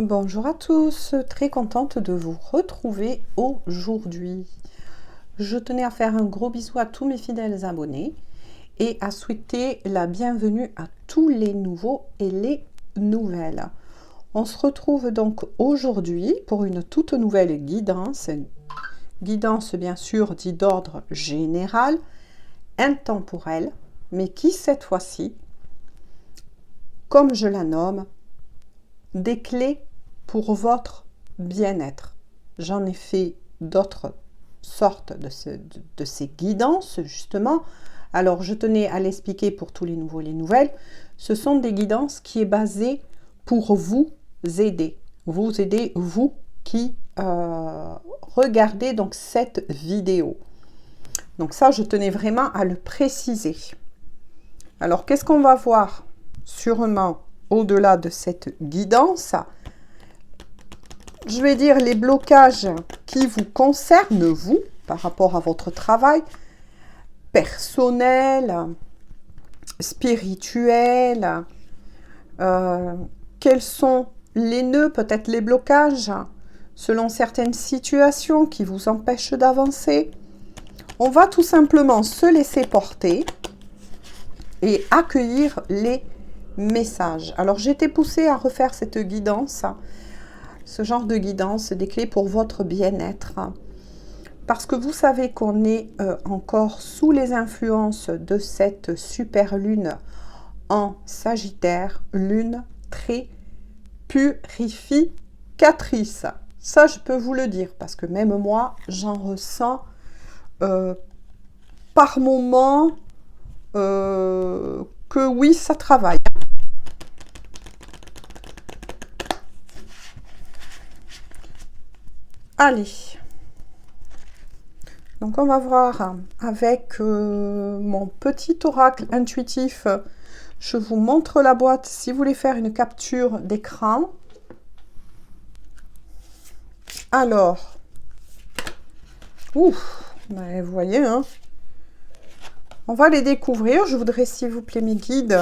Bonjour à tous, très contente de vous retrouver aujourd'hui. Je tenais à faire un gros bisou à tous mes fidèles abonnés et à souhaiter la bienvenue à tous les nouveaux et les nouvelles. On se retrouve donc aujourd'hui pour une toute nouvelle guidance. Guidance bien sûr dit d'ordre général, intemporelle, mais qui cette fois-ci, comme je la nomme, des clés pour votre bien-être. J'en ai fait d'autres sortes de ces guidances, justement. Alors, je tenais à l'expliquer pour tous les nouveaux et les nouvelles. Ce sont des guidances qui est basées pour vous aider. Vous aider, vous qui regardez donc cette vidéo. Donc ça, je tenais vraiment à le préciser. Alors, qu'est-ce qu'on va voir sûrement au-delà de cette guidance? Je vais dire les blocages qui vous concernent, vous, par rapport à votre travail personnel, spirituel. Quels sont les nœuds, peut-être les blocages, selon certaines situations qui vous empêchent d'avancer. On va tout simplement se laisser porter et accueillir les messages. Alors, j'ai été poussée à refaire cette guidance. Ce genre de guidance, des clés pour votre bien-être. Parce que vous savez qu'on est encore sous les influences de cette super lune en Sagittaire, lune très purificatrice. Ça, je peux vous le dire, parce que même moi, j'en ressens par moments que oui, ça travaille. Allez, donc on va voir avec mon petit oracle intuitif. Je vous montre la boîte si vous voulez faire une capture d'écran. Alors, ouf, ben, vous voyez, hein, on va les découvrir. Je voudrais, s'il vous plaît, mes guides,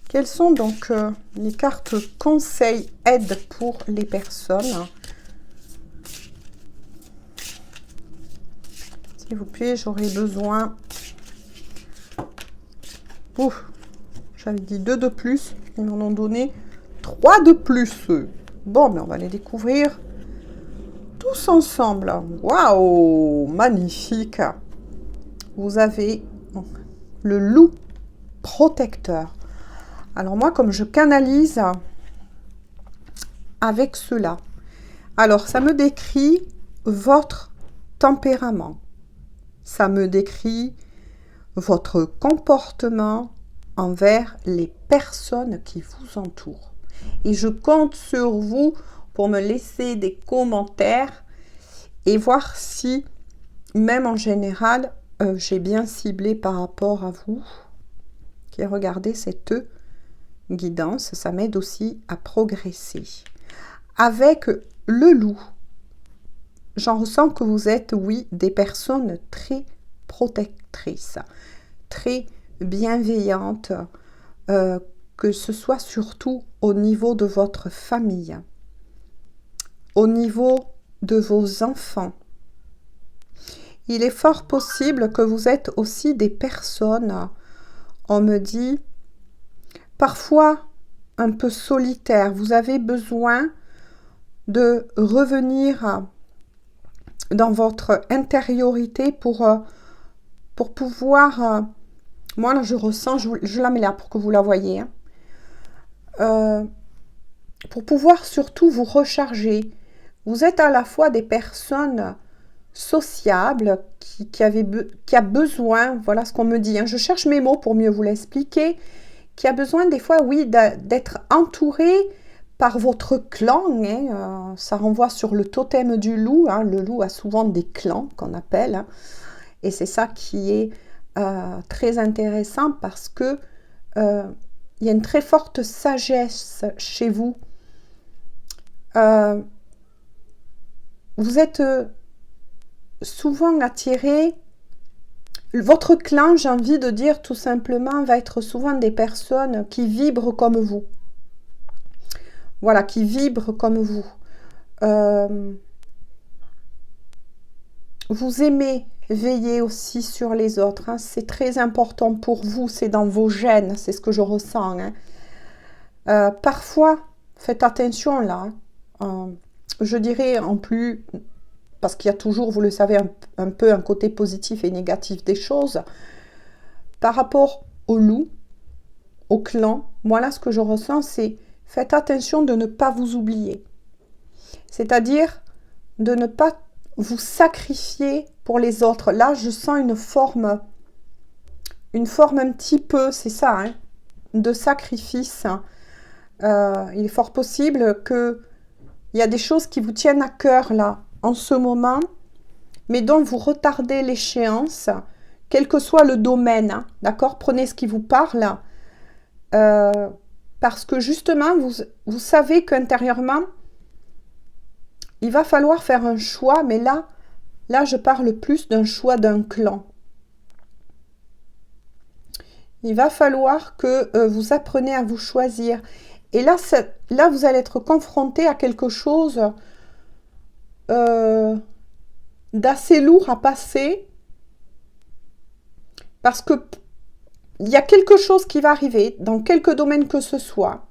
quelles sont donc les cartes conseils, aide pour les personnes? S'il vous plaît, j'aurais besoin... Ouf, j'avais dit 2 de plus. Ils m'en ont donné 3 de plus. Bon, mais on va les découvrir tous ensemble. Waouh, magnifique. Vous avez le loup protecteur. Alors moi, comme je canalise avec cela, alors ça me décrit votre tempérament. Ça me décrit votre comportement envers les personnes qui vous entourent. Et je compte sur vous pour me laisser des commentaires et voir si, même en général, j'ai bien ciblé par rapport à vous qui regardez cette guidance. Ça m'aide aussi à progresser. Avec le loup, j'en ressens que vous êtes, oui, des personnes très protectrices, très bienveillantes, que ce soit surtout au niveau de votre famille, au niveau de vos enfants. Il est fort possible que vous êtes aussi des personnes, on me dit, parfois un peu solitaires. Vous avez besoin de revenir dans votre intériorité pour pouvoir... moi, là, je ressens, je la mets là pour que vous la voyez, hein, pour pouvoir surtout vous recharger. Vous êtes à la fois des personnes sociables qui a besoin, voilà ce qu'on me dit, hein, je cherche mes mots pour mieux vous l'expliquer, qui a besoin des fois, oui, d'être entouré par votre clan, hein, ça renvoie sur le totem du loup, hein, le loup a souvent des clans qu'on appelle, hein, et c'est ça qui est très intéressant parce que il y a une très forte sagesse chez vous. Vous êtes souvent attiré Votre clan, j'ai envie de dire tout simplement, va être souvent des personnes qui vibrent comme vous. Voilà, qui vibrent comme vous. Vous aimez veiller aussi sur les autres. Hein. C'est très important pour vous, c'est dans vos gènes, c'est ce que je ressens. Hein. Parfois, faites attention là. Je dirais en plus, parce qu'il y a toujours, vous le savez, un peu un côté positif et négatif des choses. Par rapport au loup, au clan, moi là, ce que je ressens, c'est faites attention de ne pas vous oublier. C'est-à-dire de ne pas vous sacrifier pour les autres. Là, je sens une forme un petit peu, c'est ça, hein, de sacrifice. Il est fort possible qu'il y a des choses qui vous tiennent à cœur là, en ce moment, mais dont vous retardez l'échéance, quel que soit le domaine, hein, d'accord? Prenez ce qui vous parle, parce que justement, vous savez qu'intérieurement, il va falloir faire un choix, mais là, je parle plus d'un choix d'un clan. Il va falloir que vous appreniez à vous choisir. Et là, vous allez être confronté à quelque chose d'assez lourd à passer. Parce que il y a quelque chose qui va arriver dans quelque domaine que ce soit.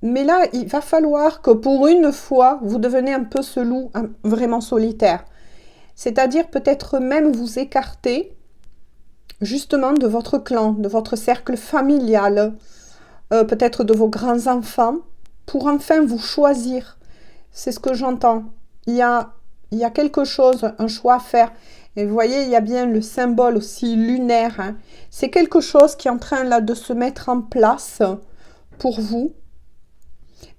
Mais là, il va falloir que pour une fois, vous devenez un peu ce loup vraiment solitaire. C'est-à-dire peut-être même vous écarter justement de votre clan, de votre cercle familial, peut-être de vos grands-enfants, pour enfin vous choisir. C'est ce que j'entends. Il y a quelque chose, un choix à faire. Et vous voyez, il y a bien le symbole aussi lunaire. Hein. C'est quelque chose qui est en train là de se mettre en place pour vous.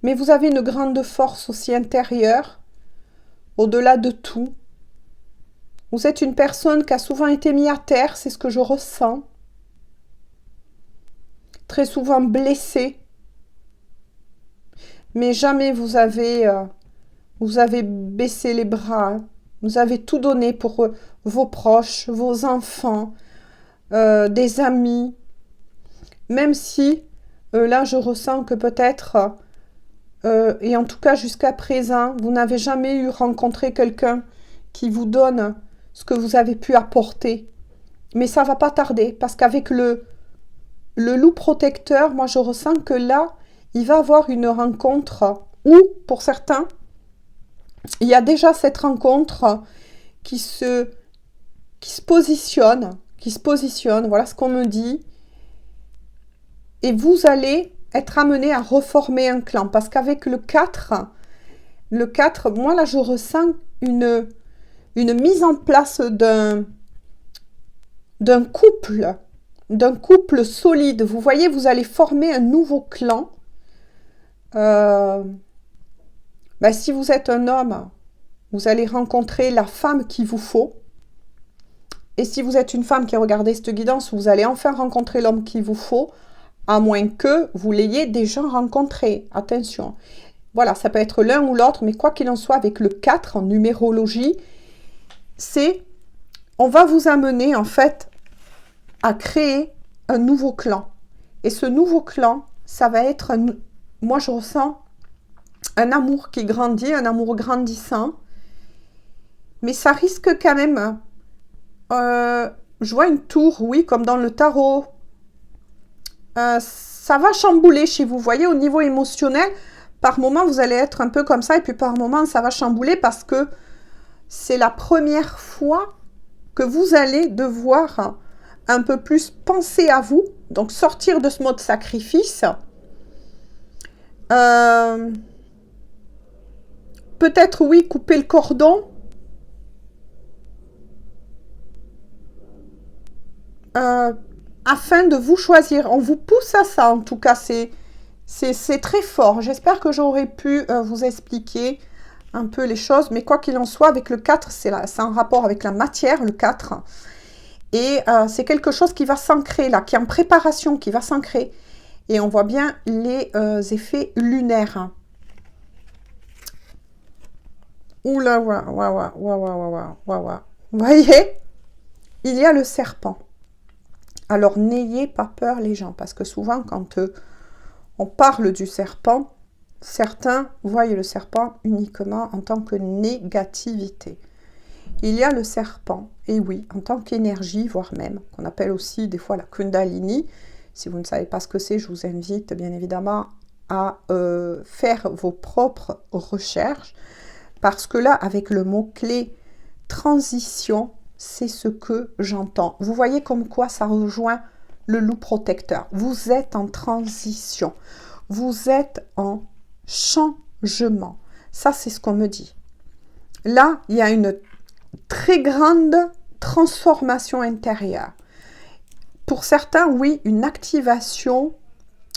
Mais vous avez une grande force aussi intérieure, au-delà de tout. Vous êtes une personne qui a souvent été mise à terre, c'est ce que je ressens. Très souvent blessée. Mais jamais vous avez baissé les bras. Hein. Vous avez tout donné pour vos proches, vos enfants, des amis. Même si, là, je ressens que peut-être... et en tout cas, jusqu'à présent, vous n'avez jamais eu rencontré quelqu'un qui vous donne ce que vous avez pu apporter. Mais ça va pas tarder, parce qu'avec le loup protecteur, moi, je ressens que là, il va avoir une rencontre où, pour certains, il y a déjà cette rencontre qui se positionne, voilà ce qu'on me dit. Et vous allez être amené à reformer un clan. Parce qu'avec le 4, moi là, je ressens une mise en place d'un couple solide. Vous voyez, vous allez former un nouveau clan. Si vous êtes un homme, vous allez rencontrer la femme qu'il vous faut. Et si vous êtes une femme qui regardez cette guidance, vous allez enfin rencontrer l'homme qu'il vous faut, à moins que vous l'ayez déjà rencontré. Attention. Voilà, ça peut être l'un ou l'autre, mais quoi qu'il en soit, avec le 4 en numérologie, on va vous amener en fait à créer un nouveau clan. Et ce nouveau clan, ça va être, moi je ressens un amour qui grandit, un amour grandissant, mais ça risque quand même, je vois une tour, oui, comme dans le tarot, ça va chambouler chez vous, voyez, au niveau émotionnel, par moment vous allez être un peu comme ça, et puis par moment ça va chambouler parce que c'est la première fois que vous allez devoir un peu plus penser à vous, donc sortir de ce mode sacrifice. Peut-être, oui, couper le cordon. Afin de vous choisir. On vous pousse à ça, en tout cas, c'est très fort. J'espère que j'aurais pu vous expliquer un peu les choses, mais quoi qu'il en soit, avec le 4, c'est un rapport avec la matière, le 4. Et c'est quelque chose qui va s'ancrer là, qui est en préparation, qui va s'ancrer. Et on voit bien les effets lunaires. Oula, ouah, ouah, ouah, ouah, ouah, ouah, ouah, ouah. Vous voyez, il y a le serpent. Alors, n'ayez pas peur, les gens, parce que souvent, quand on parle du serpent, certains voient le serpent uniquement en tant que négativité. Il y a le serpent, et oui, en tant qu'énergie, voire même, qu'on appelle aussi des fois la Kundalini. Si vous ne savez pas ce que c'est, je vous invite bien évidemment à faire vos propres recherches, parce que là, avec le mot-clé transition, c'est ce que j'entends. Vous voyez comme quoi ça rejoint le loup protecteur. Vous êtes en transition. Vous êtes en changement. Ça, c'est ce qu'on me dit. Là, il y a une très grande transformation intérieure. Pour certains, oui, une activation,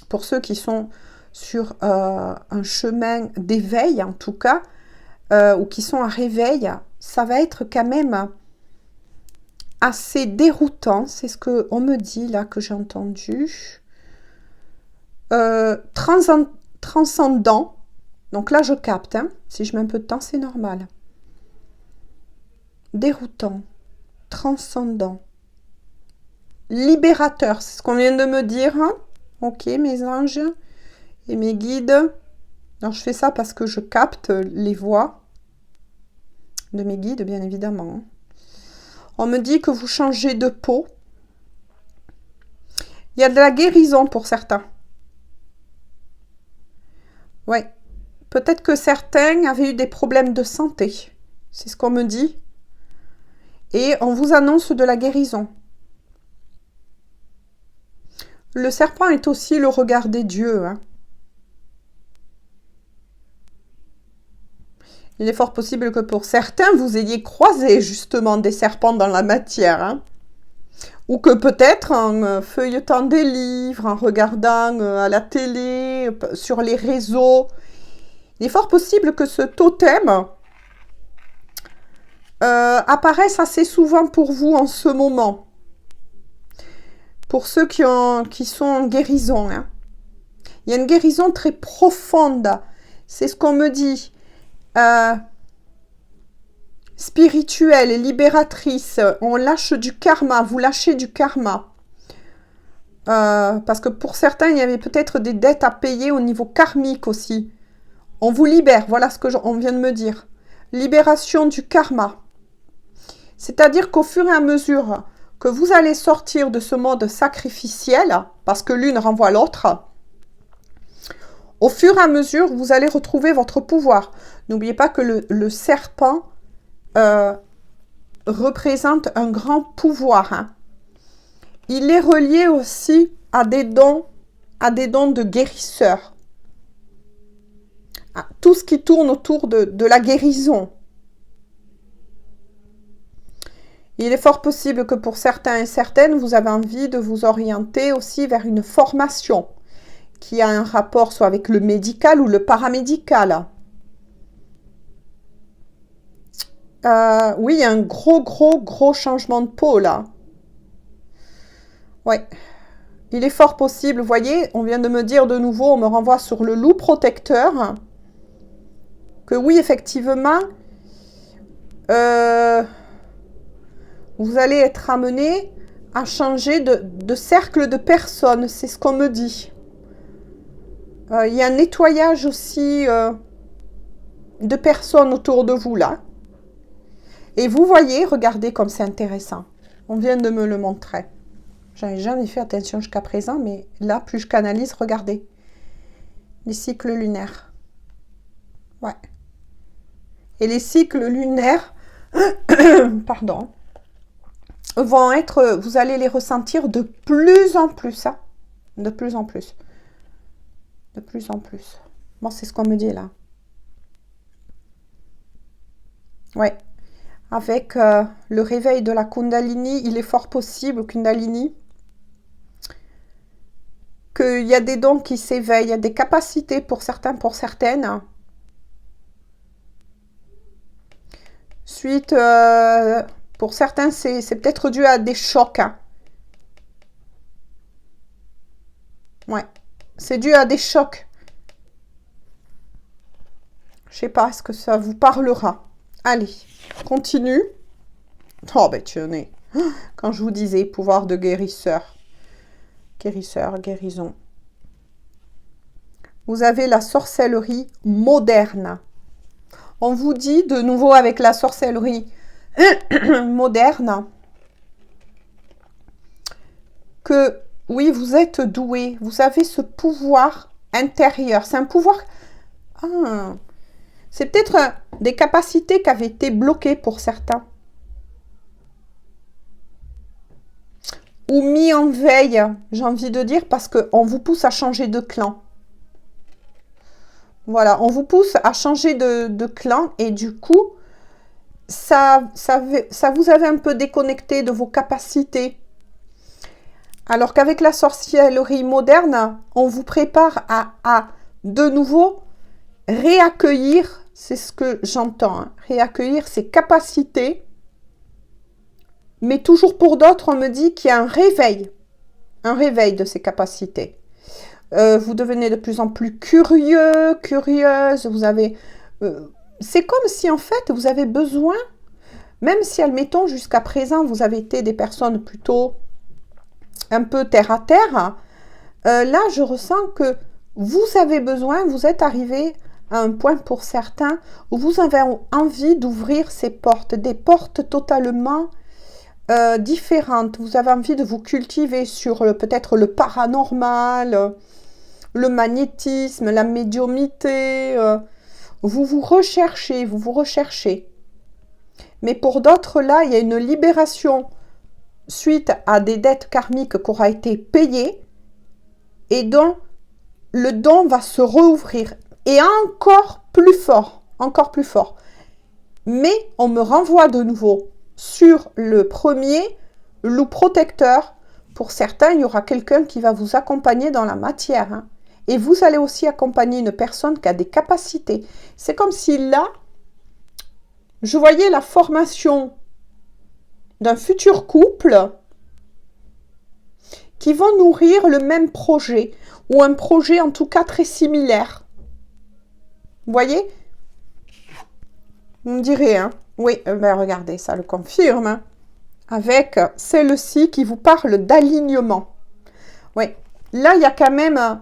pour ceux qui sont sur un chemin d'éveil, en tout cas, ou qui sont à réveil, ça va être quand même assez déroutant. C'est ce qu'on me dit là, que j'ai entendu. Transcendant. Donc là, je capte. Hein. Si je mets un peu de temps, c'est normal. Déroutant. Transcendant. Libérateur. C'est ce qu'on vient de me dire. Hein. Ok, mes anges et mes guides. Alors, je fais ça parce que je capte les voix de mes guides, bien évidemment. On me dit que vous changez de peau. Il y a de la guérison pour certains. Oui. Peut-être que certains avaient eu des problèmes de santé. C'est ce qu'on me dit. Et on vous annonce de la guérison. Le serpent est aussi le regard des dieux. Hein. Il est fort possible que pour certains, vous ayez croisé justement des serpents dans la matière. Hein. Ou que peut-être en feuilletant des livres, en regardant à la télé, sur les réseaux, il est fort possible que ce totem apparaisse assez souvent pour vous en ce moment. Pour ceux qui sont en guérison. Hein. Il y a une guérison très profonde. C'est ce qu'on me dit. Spirituelle et libératrice. On lâche du karma. Vous lâchez du karma. Parce que pour certains, il y avait peut-être des dettes à payer au niveau karmique aussi. On vous libère. Voilà ce qu'on vient de me dire. Libération du karma. C'est-à-dire qu'au fur et à mesure que vous allez sortir de ce mode sacrificiel, parce que l'une renvoie l'autre, au fur et à mesure, vous allez retrouver votre pouvoir. N'oubliez pas que le serpent représente un grand pouvoir. Hein. Il est relié aussi à des dons de guérisseurs. À tout ce qui tourne autour de la guérison. Il est fort possible que pour certains et certaines, vous avez envie de vous orienter aussi vers une formation qui a un rapport soit avec le médical ou le paramédical. Oui, il y a un gros changement de peau là. Ouais. Il est fort possible, vous voyez, on vient de me dire de nouveau, on me renvoie sur le loup protecteur, que oui, effectivement, vous allez être amené à changer de cercle de personnes, c'est ce qu'on me dit. Il y a un nettoyage aussi de personnes autour de vous là. Et vous voyez, regardez comme c'est intéressant. On vient de me le montrer. J'avais jamais fait attention jusqu'à présent, mais là, plus je canalise, regardez. Les cycles lunaires. Ouais. Et les cycles lunaires, pardon, vont être, vous allez les ressentir de plus en plus, hein. De plus en plus. De plus en plus. Bon, c'est ce qu'on me dit là. Ouais. Avec le réveil de la Kundalini, il est fort possible, Kundalini, qu'il y a des dons qui s'éveillent, il y a des capacités pour certains, pour certaines. Suite, pour certains, c'est peut-être dû à des chocs. Hein. Ouais, c'est dû à des chocs. Je sais pas, est-ce que ça vous parlera? Allez, continue. Oh, ben tenez, quand je vous disais pouvoir de guérisseur. Guérisseur, guérison. Vous avez la sorcellerie moderne. On vous dit de nouveau avec la sorcellerie moderne que oui, vous êtes doué. Vous avez ce pouvoir intérieur. C'est un pouvoir... Ah, c'est peut-être des capacités qui avaient été bloquées pour certains. Ou mis en veille, j'ai envie de dire, parce qu'on vous pousse à changer de clan. Voilà, on vous pousse à changer de clan et du coup, ça vous avait un peu déconnecté de vos capacités. Alors qu'avec la sorcellerie moderne, on vous prépare à de nouveau réaccueillir, c'est ce que j'entends, hein, réaccueillir ses capacités. Mais toujours pour d'autres, on me dit qu'il y a un réveil de ces capacités. Vous devenez de plus en plus curieux, curieuse, vous avez... c'est comme si en fait vous avez besoin, même si admettons jusqu'à présent vous avez été des personnes plutôt un peu terre à terre, là je ressens que vous avez besoin, vous êtes arrivé à un point pour certains où vous avez envie d'ouvrir ces portes, des portes totalement différentes. Vous avez envie de vous cultiver sur peut-être le paranormal, le magnétisme, la médiumnité. Vous vous recherchez, vous vous recherchez. Mais pour d'autres, là, il y a une libération suite à des dettes karmiques qui aura été payées et dont le don va se rouvrir. Et encore plus fort, encore plus fort. Mais on me renvoie de nouveau sur le premier loup protecteur. Pour certains, il y aura quelqu'un qui va vous accompagner dans la matière. Hein. Et vous allez aussi accompagner une personne qui a des capacités. C'est comme si là, je voyais la formation d'un futur couple qui vont nourrir le même projet. Ou un projet en tout cas très similaire. Vous voyez? Vous me direz, hein? Oui, ben regardez, ça le confirme. Hein, avec celle-ci qui vous parle d'alignement. Oui, là, il y a quand même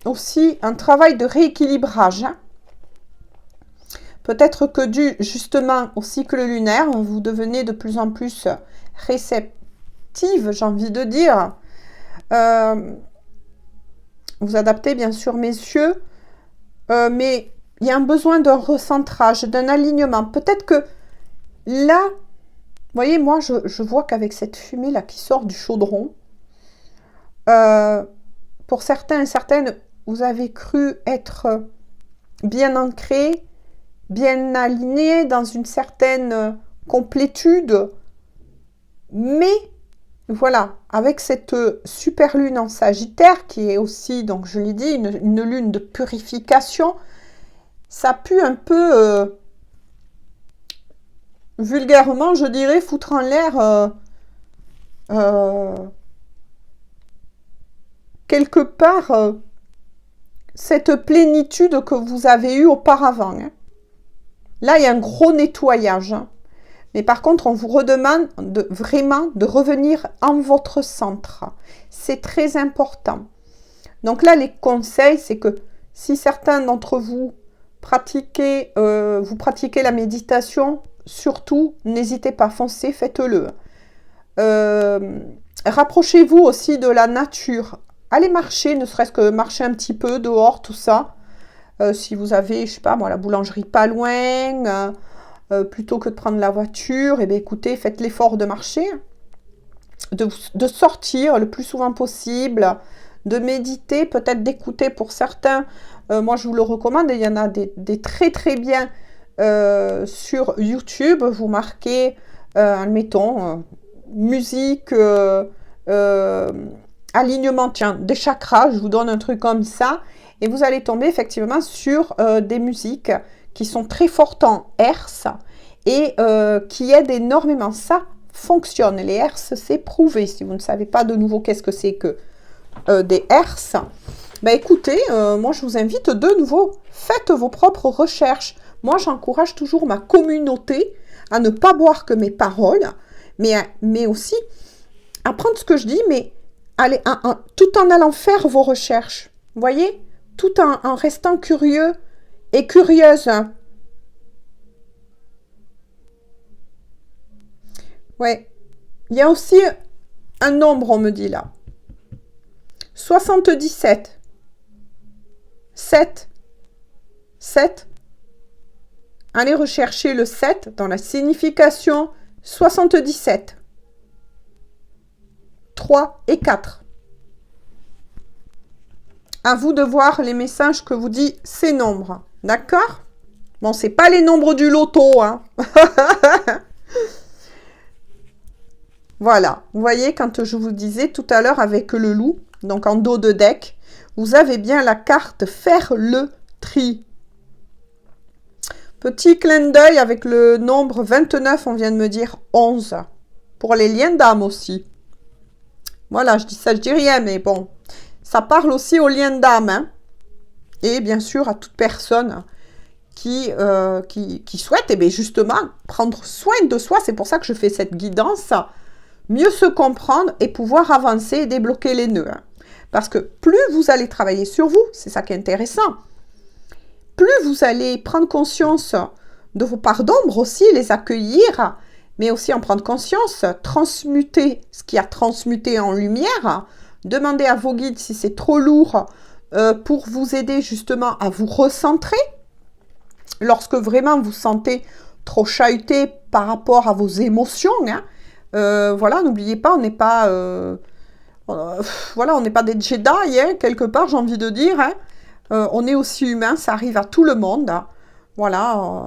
aussi un travail de rééquilibrage. Hein. Peut-être que dû justement au cycle lunaire, vous devenez de plus en plus réceptive, j'ai envie de dire. Vous adaptez bien sûr, messieurs, mais il y a un besoin d'un recentrage, d'un alignement. Peut-être que là, vous voyez, moi, je vois qu'avec cette fumée-là qui sort du chaudron, pour certains et certaines, vous avez cru être bien ancré, bien aligné dans une certaine complétude. Mais, voilà, avec cette super lune en Sagittaire, qui est aussi, donc je l'ai dit, une lune de purification, ça pue un peu... vulgairement, je dirais, foutre en l'air quelque part cette plénitude que vous avez eue auparavant. Hein. Là, il y a un gros nettoyage. Hein. Mais par contre, on vous redemande vraiment de revenir en votre centre. C'est très important. Donc là, les conseils, c'est que si certains d'entre vous pratiquez la méditation, surtout, n'hésitez pas, foncez, faites-le. Rapprochez-vous aussi de la nature. Allez marcher, ne serait-ce que marcher un petit peu dehors, tout ça. Si vous avez, je sais pas moi, la boulangerie pas loin, plutôt que de prendre la voiture, eh bien, écoutez, faites l'effort de marcher, de sortir le plus souvent possible, de méditer, peut-être d'écouter pour certains. Moi, je vous le recommande, il y en a des très très bien sur YouTube. Vous marquez, admettons, musique, alignement, tiens, des chakras, je vous donne un truc comme ça, et vous allez tomber effectivement sur des musiques qui sont très fortes en hertz et qui aident énormément. Ça fonctionne, les hertz, c'est prouvé. Si vous ne savez pas de nouveau qu'est-ce que c'est que des hertz, ben écoutez, moi je vous invite de nouveau, faites vos propres recherches. Moi, j'encourage toujours ma communauté à ne pas boire que mes paroles, mais aussi à prendre ce que je dis, mais tout en allant faire vos recherches. Vous voyez? Tout en restant curieux et curieuse. Ouais. Il y a aussi un nombre, on me dit là. 77. 7. 7. Allez rechercher le 7 dans la signification 77. 3 et 4. À vous de voir les messages que vous dit ces nombres. D'accord? Bon, c'est pas les nombres du loto, hein. Voilà. Vous voyez, quand je vous disais tout à l'heure avec le loup, donc en dos de deck, vous avez bien la carte faire le tri. Petit clin d'œil avec le nombre 29, on vient de me dire 11. Pour les liens d'âme aussi. Voilà, je dis ça, je dis rien, mais bon. Ça parle aussi aux liens d'âme. Hein, et bien sûr à toute personne qui souhaite, et bien justement, prendre soin de soi. C'est pour ça que je fais cette guidance. Mieux se comprendre et pouvoir avancer et débloquer les nœuds. Hein. Parce que plus vous allez travailler sur vous, c'est ça qui est intéressant, plus vous allez prendre conscience de vos parts d'ombre aussi, les accueillir, mais aussi en prendre conscience, transmuter ce qui a transmuté en lumière, demander à vos guides si c'est trop lourd pour vous aider justement à vous recentrer. Lorsque vraiment vous sentez trop chahuté par rapport à vos émotions, hein, voilà, n'oubliez pas, on n'est pas... voilà, on n'est pas des Jedi, hein, quelque part, j'ai envie de dire. Hein. On est aussi humain, ça arrive à tout le monde. Hein. Voilà,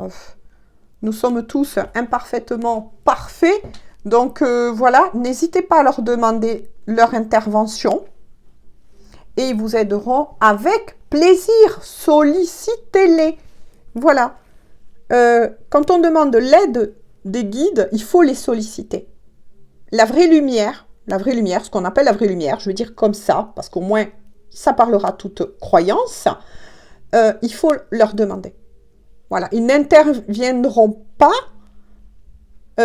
nous sommes tous imparfaitement parfaits. Donc voilà, n'hésitez pas à leur demander leur intervention. Et ils vous aideront avec plaisir. Sollicitez-les. Voilà. Quand on demande l'aide des guides, il faut les solliciter. La vraie lumière, ce qu'on appelle la vraie lumière, je veux dire comme ça, parce qu'au moins, ça parlera toute croyance, il faut leur demander. Voilà, ils n'interviendront pas,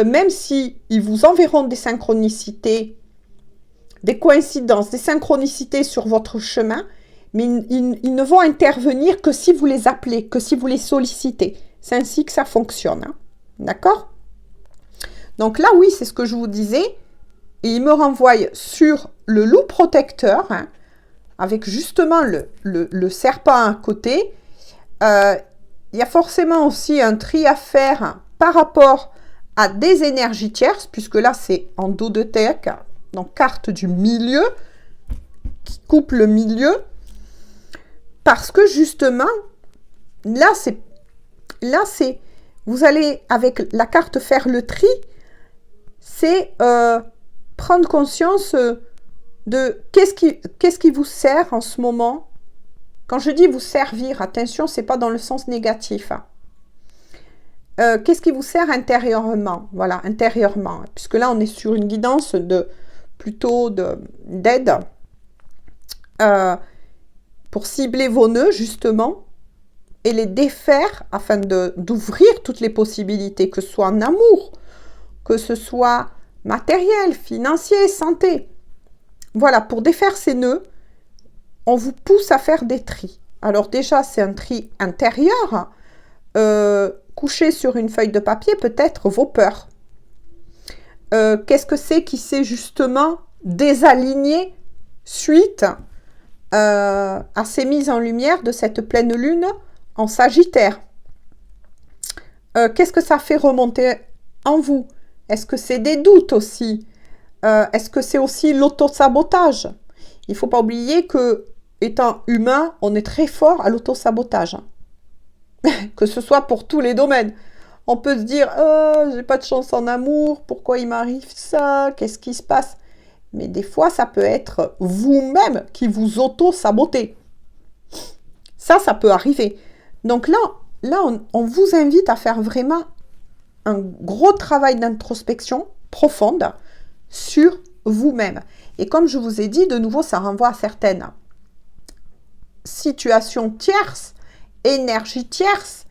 même si ils vous enverront des synchronicités, des coïncidences, des synchronicités sur votre chemin, mais ils ne vont intervenir que si vous les appelez, que si vous les sollicitez. C'est ainsi que ça fonctionne. Hein. D'accord? Donc là, oui, c'est ce que je vous disais. Et il me renvoie sur le loup protecteur, hein, avec justement le serpent à côté. Il y a forcément aussi un tri à faire par rapport à des énergies tierces, puisque là, c'est en dos de deck, donc carte du milieu, qui coupe le milieu. Parce que justement, là, vous allez, avec la carte faire le tri, c'est prendre conscience de qu'est-ce qui vous sert en ce moment. Quand je dis vous servir, attention, c'est pas dans le sens négatif. Hein. Qu'est-ce qui vous sert intérieurement? Voilà, intérieurement. Puisque là, on est sur une guidance plutôt d'aide pour cibler vos nœuds, justement, et les défaire afin d'ouvrir toutes les possibilités, que ce soit en amour, que ce soit matériel, financier, santé. Voilà, pour défaire ces nœuds, on vous pousse à faire des tris. Alors déjà, c'est un tri intérieur. Coucher sur une feuille de papier, peut-être vos peurs. Qu'est-ce que c'est qui s'est justement désaligné suite à ces mises en lumière de cette pleine lune en Sagittaire? Qu'est-ce que ça fait remonter en vous? Est-ce que c'est des doutes aussi? Est-ce que c'est aussi l'auto-sabotage? Il ne faut pas oublier que, étant humain, on est très fort à l'auto-sabotage. Que ce soit pour tous les domaines. On peut se dire, j'ai pas de chance en amour, pourquoi il m'arrive ça? Qu'est-ce qui se passe? Mais des fois, ça peut être vous-même qui vous auto-sabotez. Ça peut arriver. Donc là on vous invite à faire vraiment un gros travail d'introspection profonde sur vous-même. Et comme je vous ai dit, de nouveau, ça renvoie à certaines situations tierces, énergies tierces,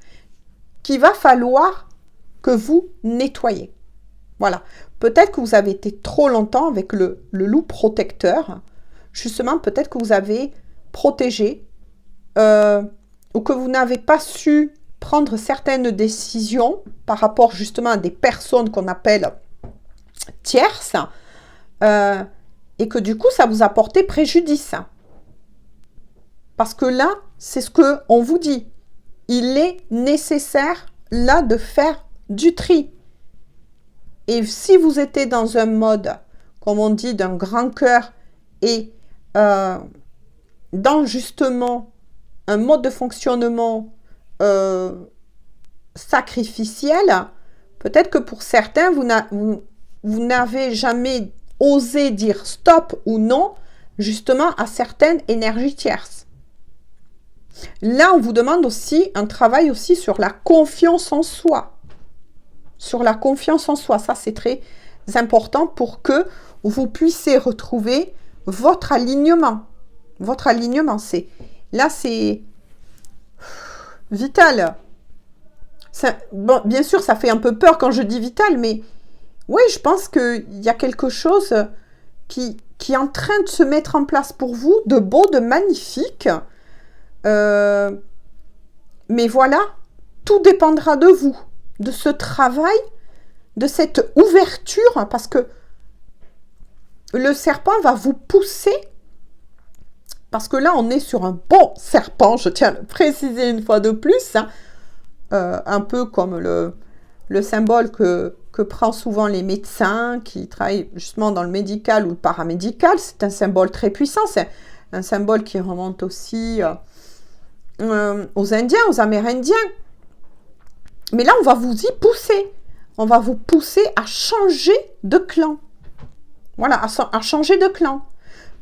qu'il va falloir que vous nettoyez. Voilà. Peut-être que vous avez été trop longtemps avec le loup protecteur. Justement, peut-être que vous avez protégé ou que vous n'avez pas su prendre certaines décisions par rapport justement à des personnes qu'on appelle tierces et que du coup, ça vous a porté préjudice. Parce que là, c'est ce qu'on vous dit. Il est nécessaire là de faire du tri. Et si vous étiez dans un mode, comme on dit, d'un grand cœur et dans justement un mode de fonctionnement sacrificiel, peut-être que pour certains, vous n'avez jamais osé dire stop ou non, justement à certaines énergies tierces. Là, on vous demande aussi un travail aussi sur la confiance en soi. Sur la confiance en soi, ça c'est très important pour que vous puissiez retrouver votre alignement. Votre alignement, c'est vital. Bon, bien sûr, ça fait un peu peur quand je dis vital, mais oui, je pense qu'il y a quelque chose qui est en train de se mettre en place pour vous, de beau, de magnifique. Mais voilà, tout dépendra de vous, de ce travail, de cette ouverture, parce que le serpent va vous pousser, parce que là, on est sur un bon serpent, je tiens à le préciser une fois de plus, hein, un peu comme le symbole que prend souvent les médecins qui travaillent justement dans le médical ou le paramédical. C'est un symbole très puissant, c'est un symbole qui remonte aussi aux Indiens, aux Amérindiens. Mais là, on va vous y pousser. On va vous pousser à changer de clan. Voilà, à changer de clan.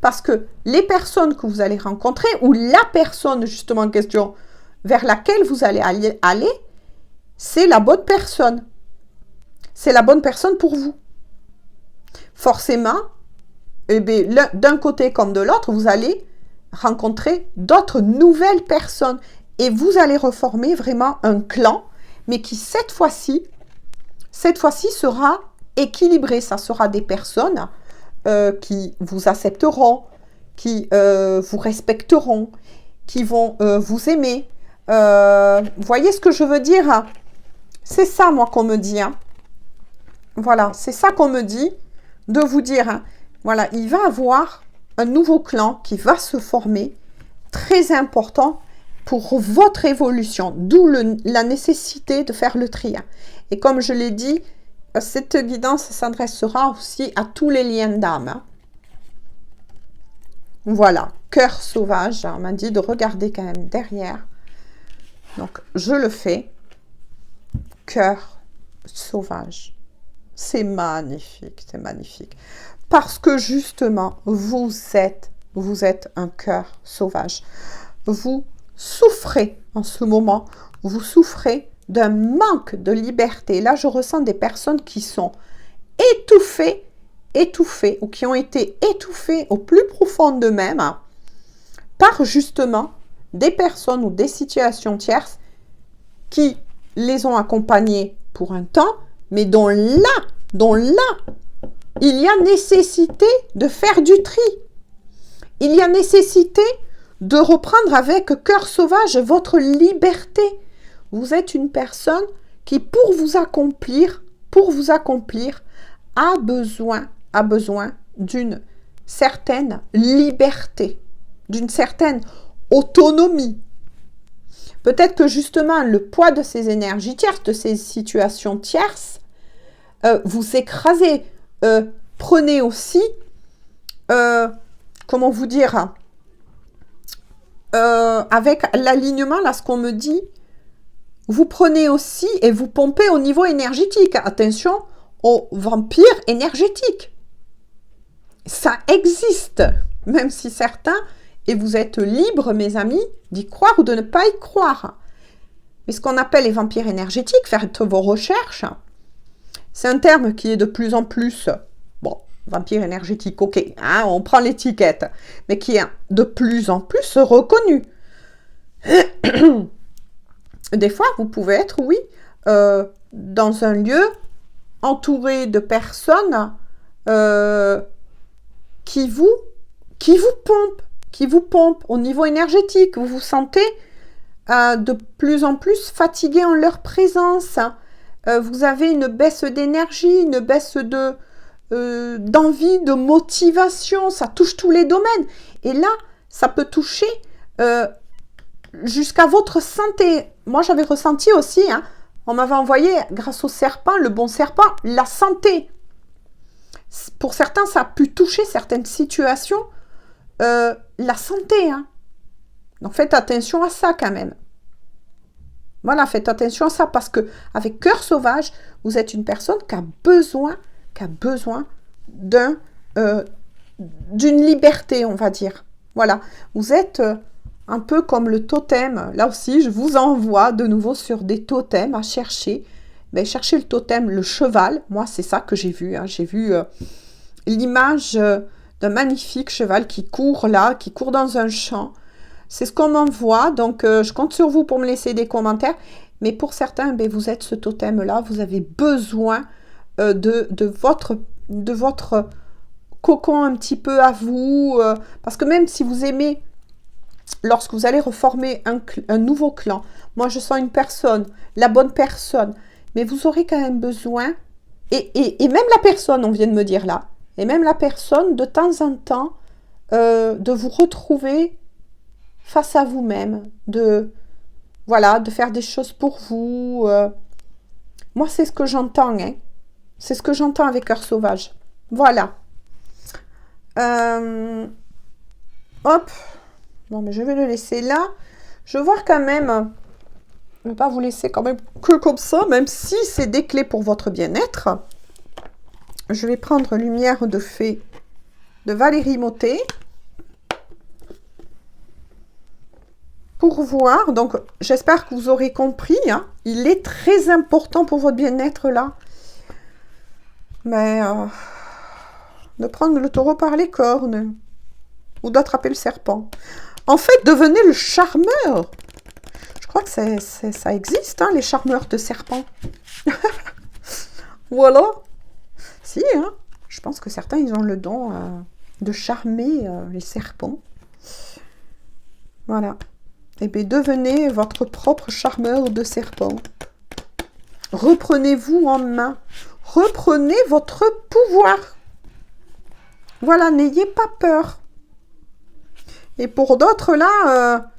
Parce que les personnes que vous allez rencontrer, ou la personne justement en question vers laquelle vous allez aller, c'est la bonne personne. C'est la bonne personne pour vous. Forcément, eh bien, d'un côté comme de l'autre, vous allez rencontrer d'autres nouvelles personnes. Et vous allez reformer vraiment un clan, mais qui cette fois-ci sera équilibré. Ça sera des personnes qui vous accepteront, qui vous respecteront, qui vont vous aimer. Vous voyez ce que je veux dire? C'est ça, moi, qu'on me dit. Hein. Voilà, c'est ça qu'on me dit, de vous dire, hein, voilà, il va y avoir un nouveau clan qui va se former, très important pour votre évolution, d'où la nécessité de faire le tri. Et comme je l'ai dit, cette guidance s'adressera aussi à tous les liens d'âme. Hein. Voilà, cœur sauvage, on m'a dit de regarder quand même derrière. Donc, je le fais. Cœur sauvage. C'est magnifique, c'est magnifique. Parce que justement, vous êtes un cœur sauvage. Vous souffrez en ce moment, vous souffrez d'un manque de liberté. Là, je ressens des personnes qui sont étouffées, ou qui ont été étouffées au plus profond d'eux-mêmes par justement des personnes ou des situations tierces qui les ont accompagnées pour un temps, mais dont là, il y a nécessité de faire du tri. Il y a nécessité de reprendre avec cœur sauvage votre liberté. Vous êtes une personne qui, pour vous accomplir, a besoin d'une certaine liberté, d'une certaine autonomie. Peut-être que justement, le poids de ces énergies tierces, de ces situations tierces, vous écrasez. Prenez aussi, comment vous dire, avec l'alignement, là, ce qu'on me dit, vous prenez aussi et vous pompez au niveau énergétique. Attention aux vampires énergétiques. Ça existe, même si certains, et vous êtes libres, mes amis, d'y croire ou de ne pas y croire. Mais ce qu'on appelle les vampires énergétiques, faites vos recherches. C'est un terme qui est de plus en plus, bon, vampire énergétique, ok, hein, on prend l'étiquette, mais qui est de plus en plus reconnu. Des fois, vous pouvez être, oui, dans un lieu entouré de personnes qui vous pompent au niveau énergétique. Vous vous sentez de plus en plus fatigué en leur présence. Vous avez une baisse d'énergie, une baisse d'envie, de motivation. Ça touche tous les domaines. Et là, ça peut toucher jusqu'à votre santé. Moi, j'avais ressenti aussi, hein, on m'avait envoyé, grâce au serpent, le bon serpent, la santé. Pour certains, ça a pu toucher certaines situations, la santé. Hein. Donc, faites attention à ça quand même. Voilà, faites attention à ça parce que avec Cœur Sauvage, vous êtes une personne qui a besoin d'une liberté, on va dire. Voilà, vous êtes un peu comme le totem. Là aussi, je vous envoie de nouveau sur des totems à chercher. Mais cherchez le totem, le cheval. Moi, c'est ça que j'ai vu. Hein. J'ai vu l'image d'un magnifique cheval qui court là, qui court dans un champ. C'est ce qu'on m'envoie. Donc, je compte sur vous pour me laisser des commentaires. Mais pour certains, ben, vous êtes ce totem-là. Vous avez besoin de votre cocon un petit peu à vous. Parce que même si vous aimez, lorsque vous allez reformer un nouveau clan, moi, je sens une personne, la bonne personne. Mais vous aurez quand même besoin, et même la personne, on vient de me dire là, et même la personne, de temps en temps, de vous retrouver face à vous-même, voilà, de faire des choses pour vous. Moi, c'est ce que j'entends, hein. C'est ce que j'entends avec Cœur Sauvage. Voilà. Hop. Bon, mais je vais le laisser là. Je vais voir quand même... Je ne vais pas vous laisser quand même que comme ça, même si c'est des clés pour votre bien-être. Je vais prendre Lumière de Fée de Valérie Mottet. Pour voir, donc j'espère que vous aurez compris, hein, il est très important pour votre bien-être là. Mais de prendre le taureau par les cornes ou d'attraper le serpent. En fait, devenez le charmeur. Je crois que ça existe, hein, les charmeurs de serpents. Voilà. Si, hein, je pense que certains, ils ont le don de charmer les serpents. Voilà. Eh bien, devenez votre propre charmeur de serpent. Reprenez-vous en main. Reprenez votre pouvoir. Voilà, n'ayez pas peur. Et pour d'autres, là,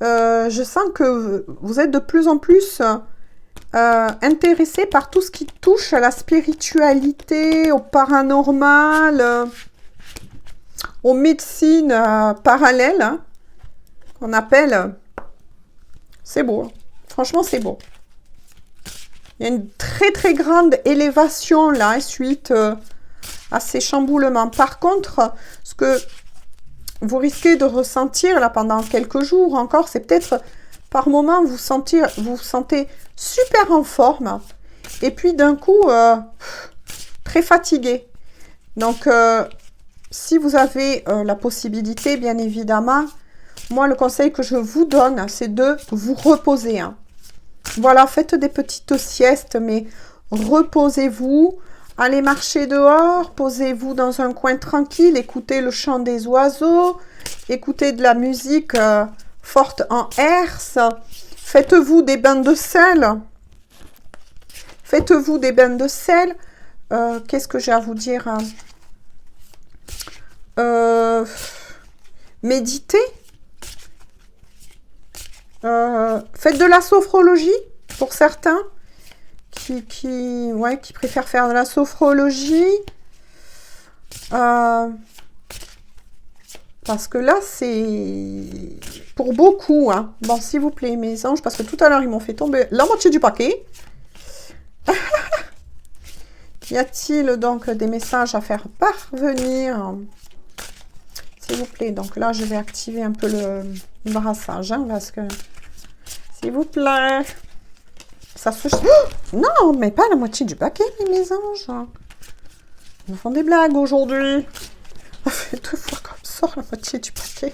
je sens que vous êtes de plus en plus intéressés par tout ce qui touche à la spiritualité, au paranormal, aux médecines parallèles, hein, qu'on appelle... C'est beau. Hein. Franchement, c'est beau. Il y a une très, très grande élévation, là, suite à ces chamboulements. Par contre, ce que vous risquez de ressentir là pendant quelques jours encore, c'est peut-être par moment vous vous sentez super en forme et puis d'un coup très fatigué. Donc si vous avez la possibilité, bien évidemment, moi le conseil que je vous donne, c'est de vous reposer. Hein. Voilà, faites des petites siestes, mais reposez-vous. Allez marcher dehors, posez-vous dans un coin tranquille, écoutez le chant des oiseaux, écoutez de la musique forte en herse, faites-vous des bains de sel. Faites-vous des bains de sel. Qu'est-ce que j'ai à vous dire? Méditez. Faites de la sophrologie pour certains. Qui préfèrent faire de la sophrologie. Parce que là, c'est pour beaucoup. Hein. Bon, s'il vous plaît, mes anges, parce que tout à l'heure, ils m'ont fait tomber la moitié du paquet. Y a-t-il donc des messages à faire parvenir? S'il vous plaît. Donc là, je vais activer un peu le brassage. Hein, parce que... S'il vous plaît... Ça se... Oh non, mais pas la moitié du paquet, mes anges. Ils me font des blagues aujourd'hui. On fait 2 fois comme ça, la moitié du paquet.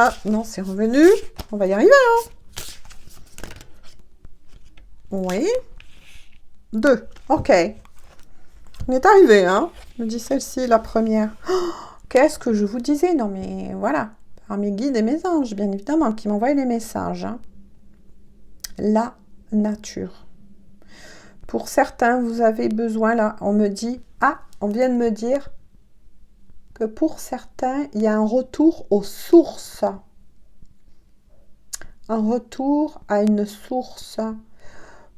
Ah, non, c'est revenu. On va y arriver, hein. Oui. 2. Ok. On est arrivé, hein. Je me dis celle-ci, la première. Oh, qu'est-ce que je vous disais? Non, mais voilà. Par mes guides et mes anges, bien évidemment, qui m'envoient les messages. Hein. La nature. Pour certains, vous avez besoin, là, on me dit, ah, on vient de me dire que pour certains, il y a un retour aux sources. Un retour à une source.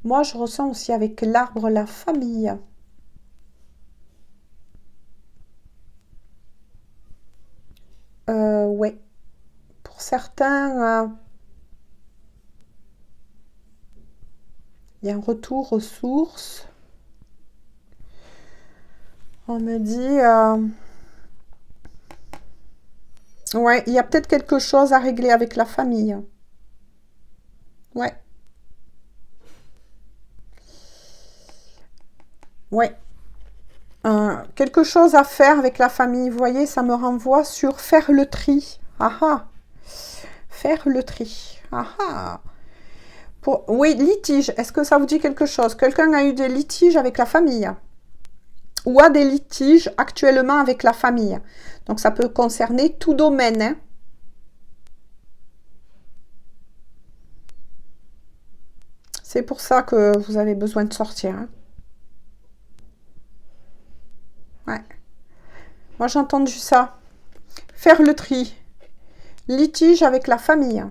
Moi, je ressens aussi avec l'arbre la famille. Ouais. Pour certains, il y a un retour aux sources. On me dit... ouais, il y a peut-être quelque chose à régler avec la famille. Ouais. Ouais. Quelque chose à faire avec la famille. Vous voyez, ça me renvoie sur faire le tri. Ah ah. Faire le tri. Ah ah. Oui, litige. Est-ce que ça vous dit quelque chose? Quelqu'un a eu des litiges avec la famille? Ou a des litiges actuellement avec la famille? Donc, ça peut concerner tout domaine. Hein. C'est pour ça que vous avez besoin de sortir. Hein. Ouais. Moi, j'ai entendu ça. Faire le tri. Litige avec la famille.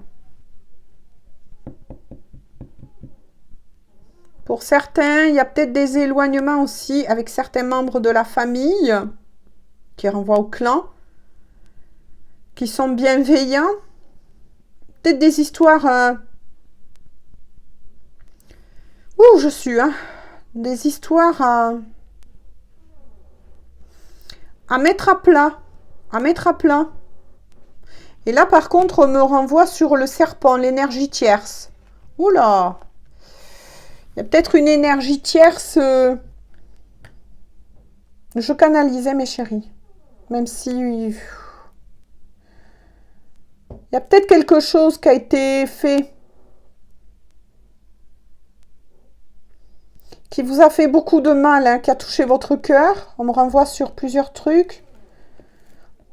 Pour certains, il y a peut-être des éloignements aussi avec certains membres de la famille qui renvoient au clan, qui sont bienveillants. Peut-être des histoires... Ouh, je suis, hein. Des histoires à mettre à plat. À mettre à plat. Et là, par contre, on me renvoie sur le serpent, l'énergie tierce. Oula! Il y a peut-être une énergie tierce. Je canalisais, mes chéris. Même si... Il y a peut-être quelque chose qui a été fait. Qui vous a fait beaucoup de mal, hein, qui a touché votre cœur. On me renvoie sur plusieurs trucs.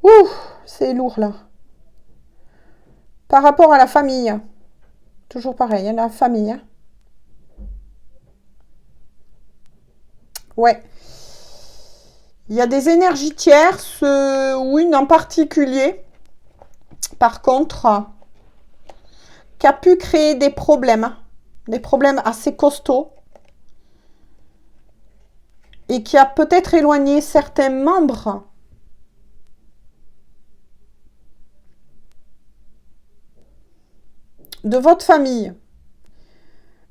Ouh, c'est lourd, là. Par rapport à la famille. Toujours pareil, hein, la famille. Hein. Ouais. Il y a des énergies tierces, ou une en particulier, par contre, qui a pu créer des problèmes assez costauds, et qui a peut-être éloigné certains membres de votre famille.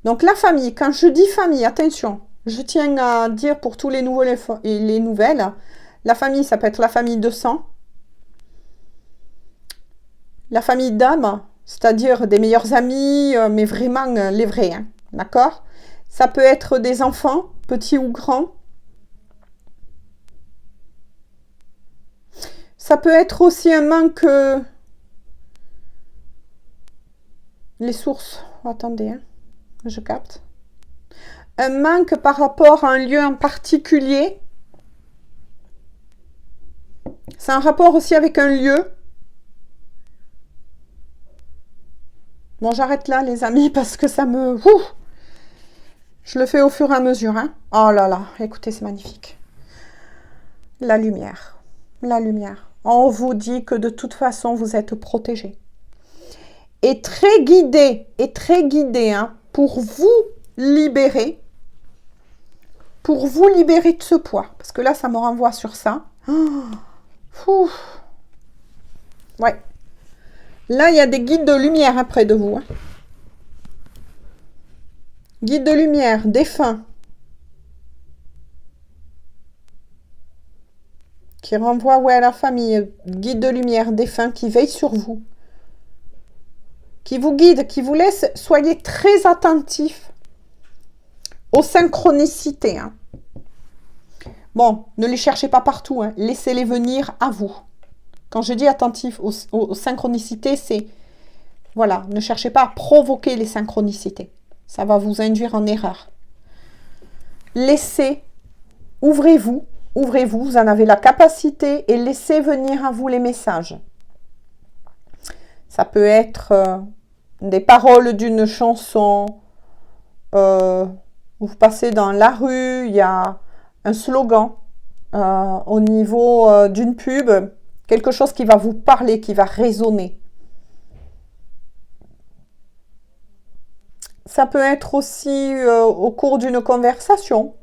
Donc la famille, quand je dis famille, attention, je tiens à dire pour tous les nouveaux et les nouvelles, la famille, ça peut être la famille de sang, la famille d'âme, c'est-à-dire des meilleurs amis, mais vraiment les vrais, hein, d'accord? Ça peut être des enfants, petits ou grands. Ça peut être aussi un manque... les sources, attendez, hein, je capte. Un manque par rapport à un lieu en particulier. C'est un rapport aussi avec un lieu. Bon, j'arrête là, les amis, parce que ça me... Ouh, je le fais au fur et à mesure. Hein. Oh là là, écoutez, c'est magnifique. La lumière. La lumière. On vous dit que de toute façon, vous êtes protégés. Et très guidé, hein, pour vous libérer. Pour vous libérer de ce poids. Parce que là, ça me renvoie sur ça. Oh, ouais. Là, il y a des guides de lumière hein, près de vous. Hein. Guides de lumière, défunts. Qui renvoient ouais, à la famille. Guide de lumière, défunts qui veillent sur vous. Qui vous guident, qui vous laissent. Soyez très attentifs aux synchronicités. Hein. Bon, ne les cherchez pas partout. Hein. Laissez-les venir à vous. Quand je dis attentif aux synchronicités, c'est, voilà, ne cherchez pas à provoquer les synchronicités. Ça va vous induire en erreur. Laissez, ouvrez-vous, vous en avez la capacité et laissez venir à vous les messages. Ça peut être des paroles d'une chanson, vous passez dans la rue, il y a un slogan au niveau d'une pub, quelque chose qui va vous parler, qui va résonner. Ça peut être aussi au cours d'une conversation.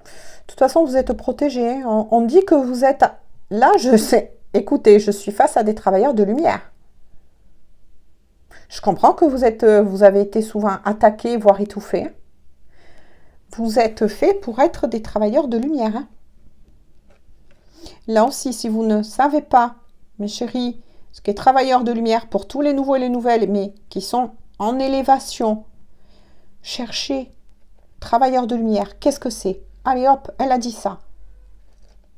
De toute façon, vous êtes protégé. On dit que vous êtes... Là, je sais. Écoutez, je suis face à des travailleurs de lumière. Je comprends que vous avez été souvent attaqué, voire étouffé. Vous êtes fait pour être des travailleurs de lumière. Hein. Là aussi, si vous ne savez pas, mes chéris, ce qu'est travailleur de lumière pour tous les nouveaux et les nouvelles, mais qui sont en élévation, cherchez travailleur de lumière. Qu'est-ce que c'est? Allez hop, elle a dit ça.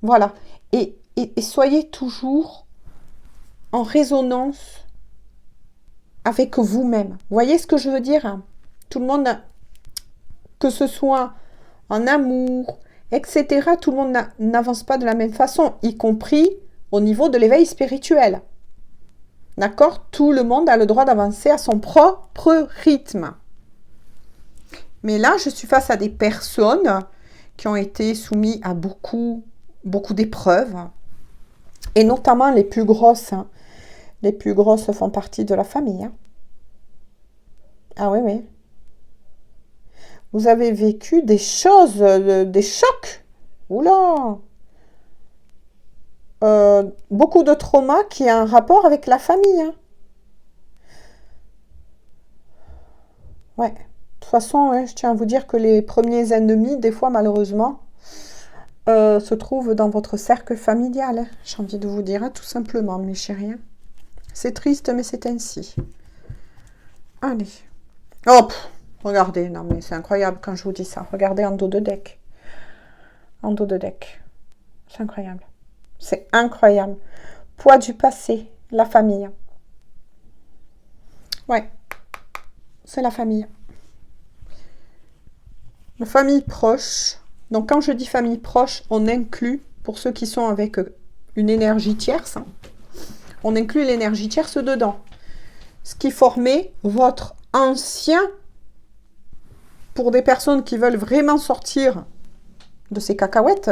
Voilà. Et soyez toujours en résonance avec vous-même. Vous voyez ce que je veux dire? Tout le monde, que ce soit en amour, etc., tout le monde n'avance pas de la même façon, y compris au niveau de l'éveil spirituel. D'accord? Tout le monde a le droit d'avancer à son propre rythme. Mais là, je suis face à des personnes qui ont été soumises à beaucoup d'épreuves, et notamment les plus grosses. Hein. Les plus grosses font partie de la famille. Hein. Ah oui, oui. Vous avez vécu des choses, des chocs. Oula! Beaucoup de traumas qui ont un rapport avec la famille. Hein. Ouais. De toute façon, ouais, je tiens à vous dire que les premiers ennemis, des fois, malheureusement, se trouvent dans votre cercle familial. Hein. J'ai envie de vous dire, hein, tout simplement, mes chéris. C'est triste, mais c'est ainsi. Allez. Hop! Regardez, non mais c'est incroyable quand je vous dis ça. Regardez en dos de deck. En dos de deck. C'est incroyable. C'est incroyable. Poids du passé, la famille. Ouais. C'est la famille. La famille proche. Donc quand je dis famille proche, on inclut, pour ceux qui sont avec une énergie tierce, on inclut l'énergie tierce dedans. Ce qui formait votre ancien, pour des personnes qui veulent vraiment sortir de ces cacahuètes,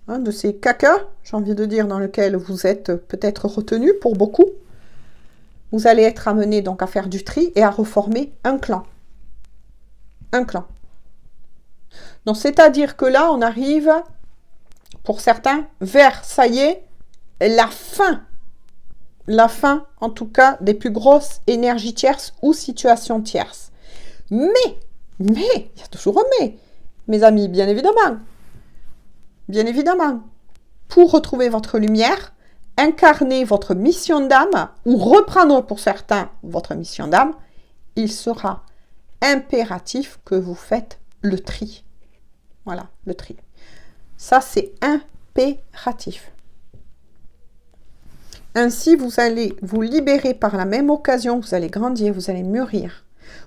hein, de ces cacas, j'ai envie de dire, dans lesquels vous êtes peut-être retenu pour beaucoup, vous allez être amené donc à faire du tri et à reformer un clan. Un clan. Donc, c'est-à-dire que là, on arrive, pour certains, vers, ça y est, la fin, en tout cas, des plus grosses énergies tierces ou situations tierces. Mais, il y a toujours un mais, mes amis, bien évidemment, pour retrouver votre lumière, incarner votre mission d'âme, ou reprendre pour certains votre mission d'âme, il sera impératif que vous faites le tri. Voilà, le tri. Ça, c'est impératif. Ainsi, vous allez vous libérer par la même occasion, vous allez grandir, vous allez mûrir.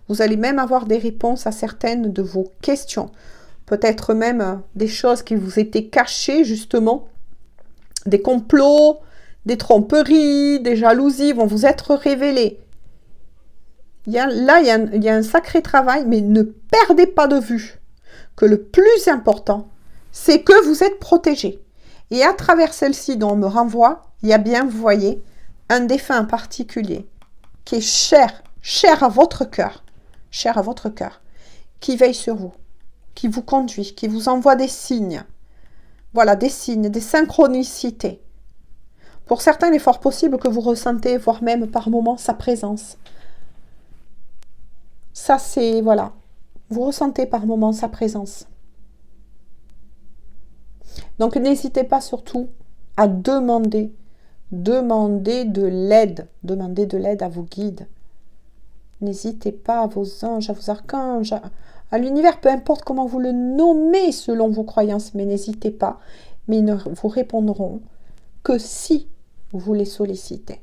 Vous allez même avoir des réponses à certaines de vos questions. Peut-être même des choses qui vous étaient cachées, justement. Des complots, des tromperies, des jalousies vont vous être révélées. Il y a un sacré travail, mais ne perdez pas de vue que le plus important, c'est que vous êtes protégé. Et à travers celle-ci dont on me renvoie, il y a bien, vous voyez, un défunt particulier qui est cher à votre cœur, qui veille sur vous, qui vous conduit, qui vous envoie des signes. Voilà, des signes, des synchronicités. Pour certains, il est fort possible que vous ressentez, voire même par moments, sa présence. Ça, c'est, voilà, vous ressentez par moments sa présence. Donc, n'hésitez pas surtout à demander de l'aide à vos guides. N'hésitez pas à vos anges, à vos archanges, à l'univers, peu importe comment vous le nommez selon vos croyances, mais n'hésitez pas, mais ils ne vous répondront que si vous les sollicitez.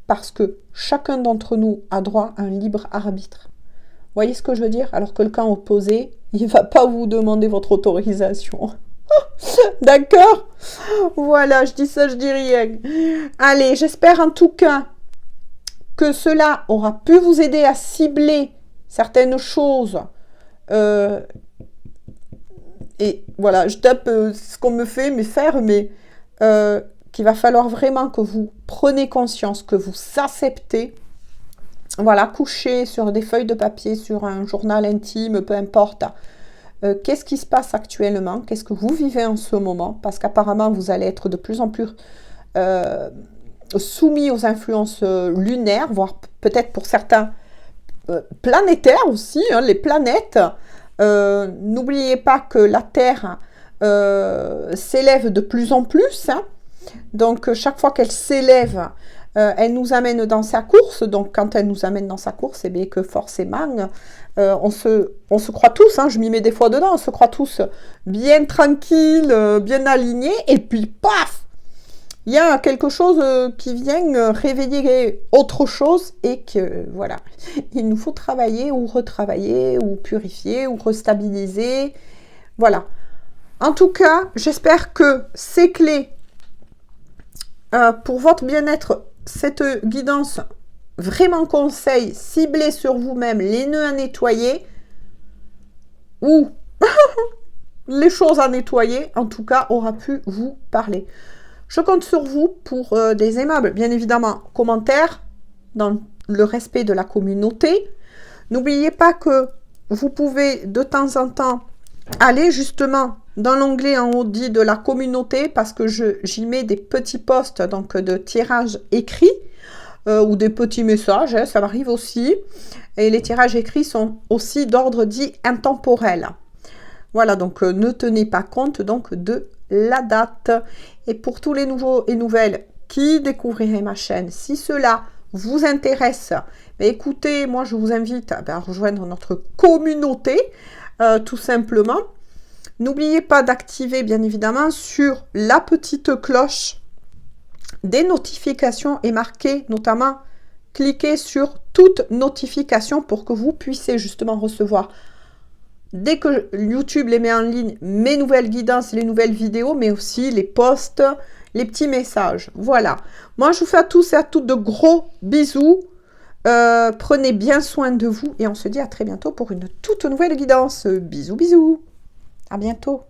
Parce que chacun d'entre nous a droit à un libre arbitre. Vous voyez ce que je veux dire? Alors que le camp opposé, il ne va pas vous demander votre autorisation. D'accord? Voilà, je dis ça, je dis rien. Allez, j'espère en tout cas que cela aura pu vous aider à cibler certaines choses. Et voilà, je tape ce qu'on me fait, mais qu'il va falloir vraiment que vous preniez conscience, que vous acceptez. Voilà, couchez sur des feuilles de papier, sur un journal intime, peu importe. Qu'est-ce qui se passe actuellement? Qu'est-ce que vous vivez en ce moment? Parce qu'apparemment, vous allez être de plus en plus soumis aux influences lunaires, voire peut-être pour certains planétaires aussi, hein, les planètes. N'oubliez pas que la Terre s'élève de plus en plus. Hein. Donc, chaque fois qu'elle s'élève, elle nous amène dans sa course. Donc, quand elle nous amène dans sa course, c'est bien que forcément, on se croit tous, hein, je m'y mets des fois dedans, on se croit tous bien tranquilles, bien alignés. Et puis, paf! Il y a quelque chose qui vient réveiller autre chose et que, voilà, il nous faut travailler ou retravailler ou purifier ou restabiliser. Voilà. En tout cas, j'espère que ces clés pour votre bien-être, cette guidance vraiment conseil ciblée sur vous-même, les nœuds à nettoyer ou les choses à nettoyer, en tout cas, aura pu vous parler. Je compte sur vous pour des aimables, bien évidemment, commentaires dans le respect de la communauté. N'oubliez pas que vous pouvez de temps en temps aller justement dans l'onglet en haut dit de la communauté parce que j'y mets des petits posts donc de tirage écrit ou des petits messages, hein, ça m'arrive aussi. Et les tirages écrits sont aussi d'ordre dit intemporel. Voilà, donc ne tenez pas compte donc de la date. Et pour tous les nouveaux et nouvelles qui découvriraient ma chaîne, si cela vous intéresse, écoutez, moi je vous invite à rejoindre notre communauté, tout simplement. N'oubliez pas d'activer bien évidemment sur la petite cloche des notifications et marquez notamment, cliquez sur toute notification pour que vous puissiez justement recevoir dès que YouTube les met en ligne, mes nouvelles guidances, les nouvelles vidéos, mais aussi les posts, les petits messages. Voilà. Moi, je vous fais à tous et à toutes de gros bisous. Prenez bien soin de vous et on se dit à très bientôt pour une toute nouvelle guidance. Bisous, bisous. À bientôt.